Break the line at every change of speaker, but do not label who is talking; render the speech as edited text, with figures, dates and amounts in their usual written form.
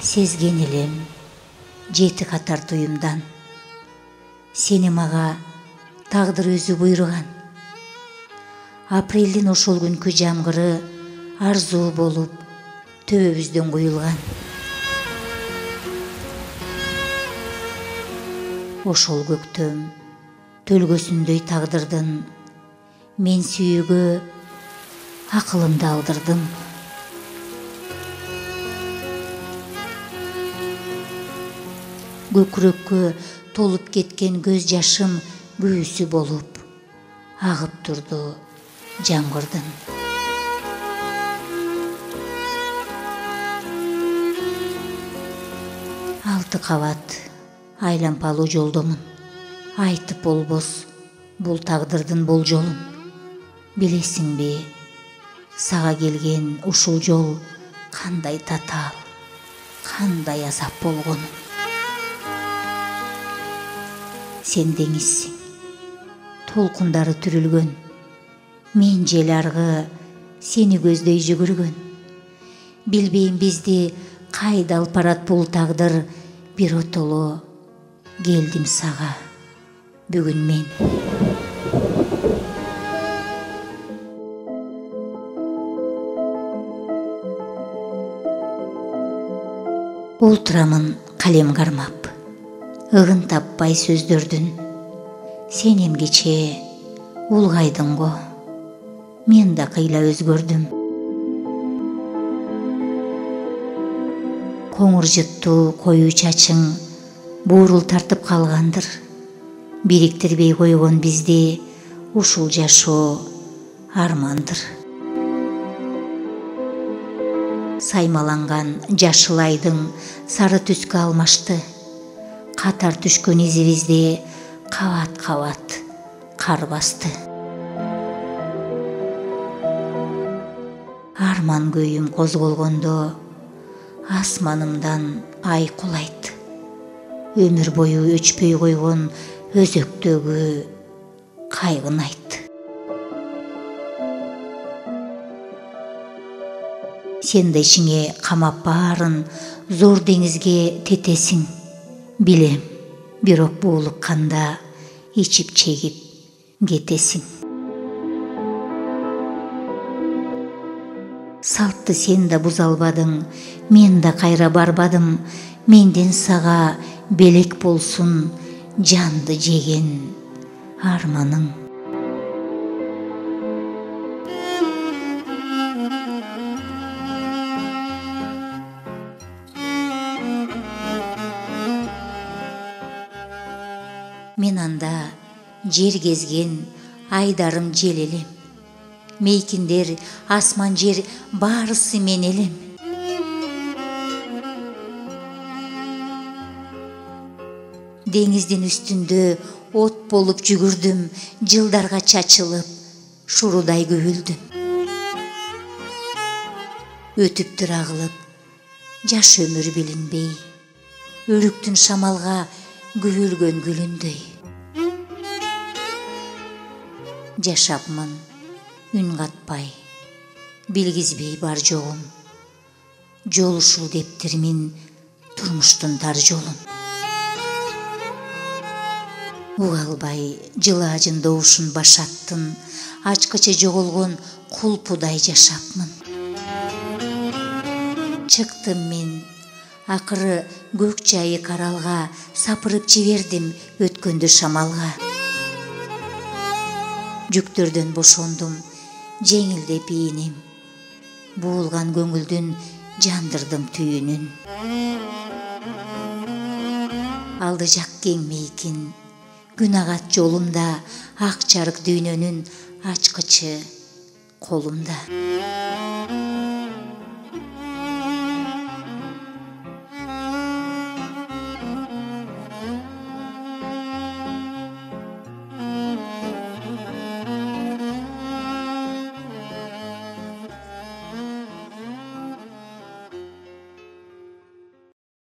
Сезген элем жети катар туюмдан, сени мага тагдыр өзү буйруган. Апрелдин ошол күнкү жамгыры арзуу болуп төбөбүздөн куюлган. Ошол көктөм төлгөсүндөй тагдырдын мен сүйүүгө акылымды алдырдым. Көкүрөккө толуп кеткен көз жашым күүсү болуп агып турду жамгырдын. Алты кабат айлампалуу жолдомун, айтып болбос бул тагдырдын болжолун. Билесиңби, сага келген ушул жол кандай татаал, кандай азап болгонун. Сен деңизсиң, толкундары түрүлгөн, мен жел аргы сени көздөй жүгүргөн. Билбейм бизди кайда алып барат бул тагдыр, биротоло келдим сага бүгүн мен. Олтурамын калем кармап, ыгын таппай сөздөрдүн. Сен эмгиче улгайдың го, мен да кыйла өзгөрдүм. Коңур жыттуу коюу чачың буурул тартып калгандыр. Бириктирбей койгон бизди ушул жашоо армандыр. Саймаланган жашыл айдың сары түскө алмашты. Катар түшкөн изибизди кабат-кабат кар басты. Арман көйүм козголгондо асманымдан ай кулайт. Өмүр бою өчпөй койгон өзөктөгү кайгын айт. Сен да ичиңе камап баарын зор деңизге тетесиң. Билем, бирок буулукканда ичип чегип кетесиң. Салтты сен да буза албадың, мен да кайра барбадым. Менден сага белек болсун жанды жеген арманың. Мен анда жер кезген айдарым жел элем. Мейкиндер асман жер баарысы мен элем. Деңиздин үстүндө от болуп жүгүрдүм, жылдарга чачылып, шурудай күбүлдүм. Өтүптүр агылып, жаш өмүр билинбей, өрүктүн шамалга күбүлгөн гүлүндөй. Жашапмын үн катпай, билгизбей бар жогум. Жол ушул дептирмин турмуштун тар жолун. Уга албай жылаажын добушун башаттын, ачкычы жоголгон кулпудай жашапмын. Чыктым мен, акыры көк жайык аралга, сапырып жибердим өткөндү шамалга. Жүктөрдөн бошондум, жеңилдеп ийиним, буулган көңүлдүн жандырдым түйүнүн. Алды жак кең мейкин, күн агат жолумда, ак жарык дүйнөнүн ачкычы колумда.